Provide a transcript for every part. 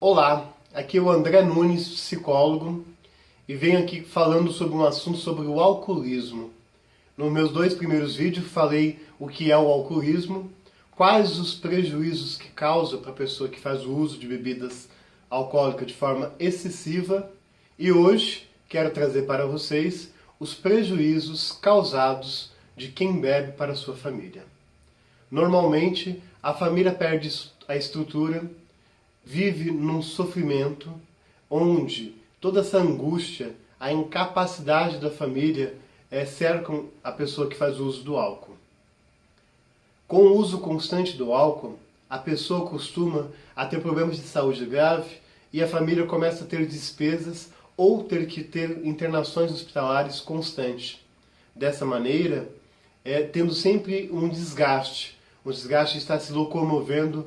Olá, aqui é o André Nunes, psicólogo, e venho aqui falando sobre um assunto sobre o alcoolismo. Nos meus 2 primeiros vídeos falei o que é o alcoolismo, quais os prejuízos que causa para a pessoa que faz o uso de bebidas alcoólicas de forma excessiva, e hoje quero trazer para vocês os prejuízos causados de quem bebe para a sua família. Normalmente, a família perde a estrutura, vive num sofrimento onde toda essa angústia, a incapacidade da família cercam a pessoa que faz uso do álcool. Com o uso constante do álcool, a pessoa costuma a ter problemas de saúde grave e a família começa a ter despesas ou ter que ter internações hospitalares constantes. Dessa maneira, tendo sempre um desgaste de estar se locomovendo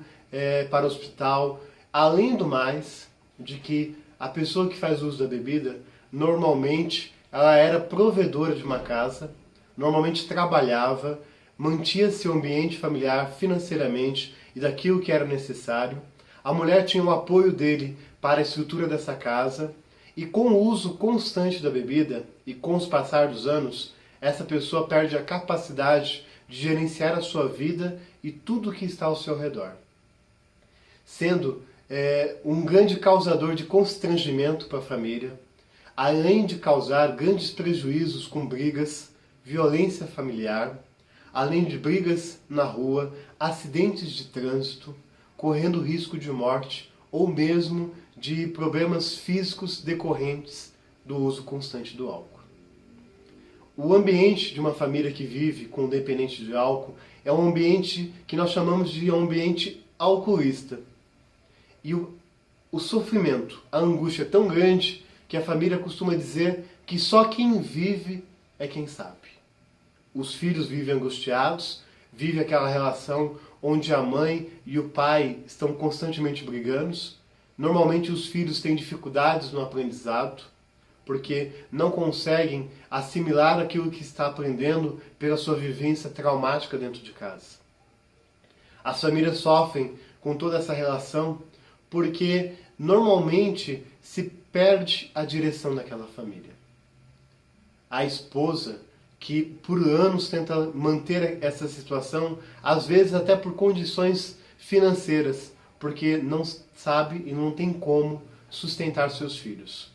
para o hospital. Além do mais, de que a pessoa que faz uso da bebida, normalmente ela era provedora de uma casa, normalmente trabalhava, mantinha seu ambiente familiar financeiramente e daquilo que era necessário. A mulher tinha o apoio dele para a estrutura dessa casa e com o uso constante da bebida e com os passar dos anos, essa pessoa perde a capacidade de gerenciar a sua vida e tudo o que está ao seu redor, sendo um grande causador de constrangimento para a família, além de causar grandes prejuízos com brigas, violência familiar, além de brigas na rua, acidentes de trânsito, correndo risco de morte ou mesmo de problemas físicos decorrentes do uso constante do álcool. O ambiente de uma família que vive com dependente de álcool é um ambiente que nós chamamos de ambiente alcoolista. E o sofrimento, a angústia é tão grande que a família costuma dizer que só quem vive é quem sabe. Os filhos vivem angustiados, vive aquela relação onde a mãe e o pai estão constantemente brigando. Normalmente os filhos têm dificuldades no aprendizado, porque não conseguem assimilar aquilo que está aprendendo pela sua vivência traumática dentro de casa. As famílias sofrem com toda essa relação porque normalmente se perde a direção daquela família. A esposa, que por anos tenta manter essa situação, às vezes até por condições financeiras, porque não sabe e não tem como sustentar seus filhos.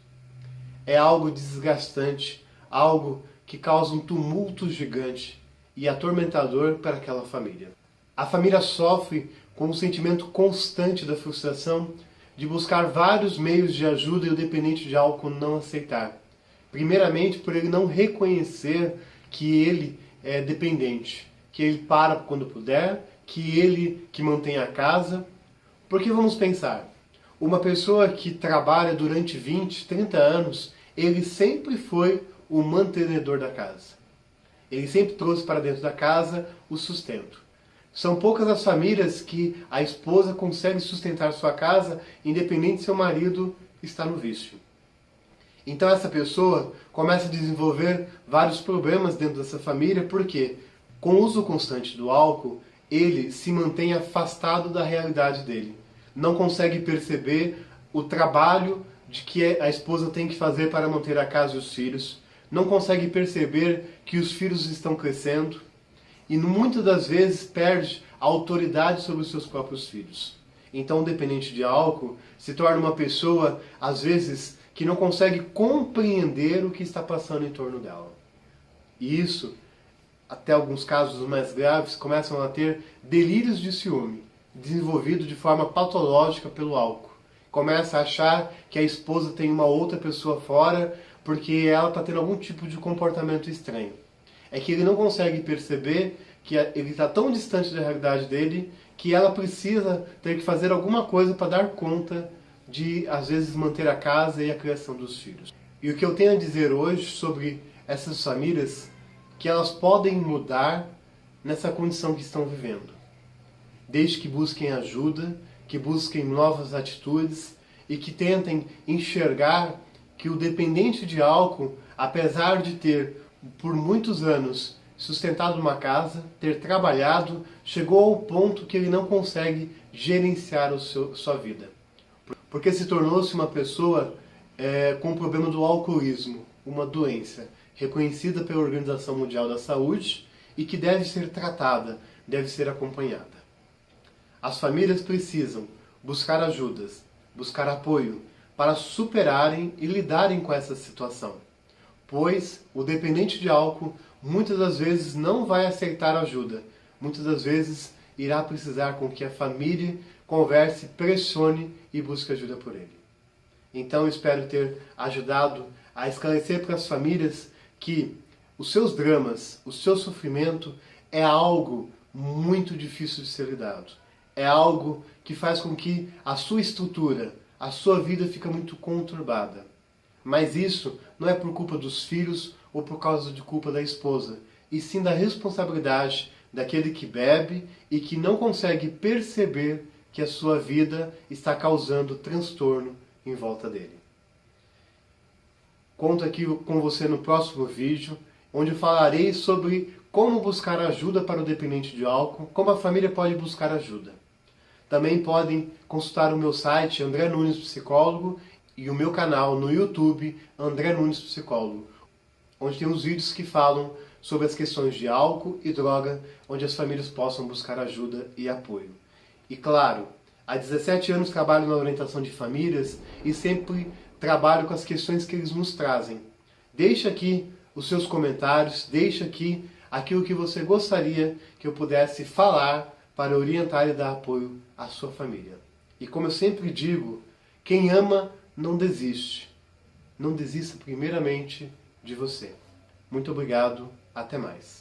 É algo desgastante, algo que causa um tumulto gigante e atormentador para aquela família. A família sofre com um sentimento constante da frustração de buscar vários meios de ajuda e o dependente de álcool não aceitar. Primeiramente, por ele não reconhecer que ele é dependente, que ele para quando puder, que ele que mantém a casa. Porque vamos pensar, uma pessoa que trabalha durante 20, 30 anos, ele sempre foi o mantenedor da casa. Ele sempre trouxe para dentro da casa o sustento. São poucas as famílias que a esposa consegue sustentar sua casa, independente se seu marido está no vício. Então essa pessoa começa a desenvolver vários problemas dentro dessa família, porque com o uso constante do álcool, ele se mantém afastado da realidade dele. Não consegue perceber o trabalho de que a esposa tem que fazer para manter a casa e os filhos. Não consegue perceber que os filhos estão crescendo. E muitas das vezes perde a autoridade sobre os seus próprios filhos. Então o dependente de álcool se torna uma pessoa, às vezes, que não consegue compreender o que está passando em torno dela. E isso, até alguns casos mais graves, começam a ter delírios de ciúme, desenvolvido de forma patológica pelo álcool. Começa a achar que a esposa tem uma outra pessoa fora porque ela está tendo algum tipo de comportamento estranho. É que ele não consegue perceber que ele está tão distante da realidade dele que ela precisa ter que fazer alguma coisa para dar conta de, às vezes, manter a casa e a criação dos filhos. E o que eu tenho a dizer hoje sobre essas famílias, que elas podem mudar nessa condição que estão vivendo. Desde que busquem ajuda, que busquem novas atitudes e que tentem enxergar que o dependente de álcool, apesar de ter por muitos anos sustentado uma casa, ter trabalhado, chegou ao ponto que ele não consegue gerenciar sua vida. porque se tornou-se uma pessoa com o problema do alcoolismo, uma doença reconhecida pela Organização Mundial da Saúde e que deve ser tratada, deve ser acompanhada. As famílias precisam buscar ajudas, buscar apoio para superarem e lidarem com essa situação, pois o dependente de álcool muitas das vezes não vai aceitar ajuda, muitas das vezes irá precisar com que a família converse, pressione e busque ajuda por ele. Então espero ter ajudado a esclarecer para as famílias que os seus dramas, o seu sofrimento é algo muito difícil de ser lidado. É algo que faz com que a sua estrutura, a sua vida fica muito conturbada. Mas isso não é por culpa dos filhos ou por causa de culpa da esposa, e sim da responsabilidade daquele que bebe e que não consegue perceber que a sua vida está causando transtorno em volta dele. Conto aqui com você no próximo vídeo, onde falarei sobre como buscar ajuda para o dependente de álcool, como a família pode buscar ajuda. Também podem consultar o meu site André Nunes Psicólogo e o meu canal no YouTube André Nunes Psicólogo, onde tem os vídeos que falam sobre as questões de álcool e droga, onde as famílias possam buscar ajuda e apoio. E claro, há 17 anos trabalho na orientação de famílias e sempre trabalho com as questões que eles nos trazem. Deixe aqui os seus comentários, deixe aqui aquilo que você gostaria que eu pudesse falar para orientar e dar apoio à sua família. E como eu sempre digo, quem ama não desiste. Não desista primeiramente de você. Muito obrigado, até mais.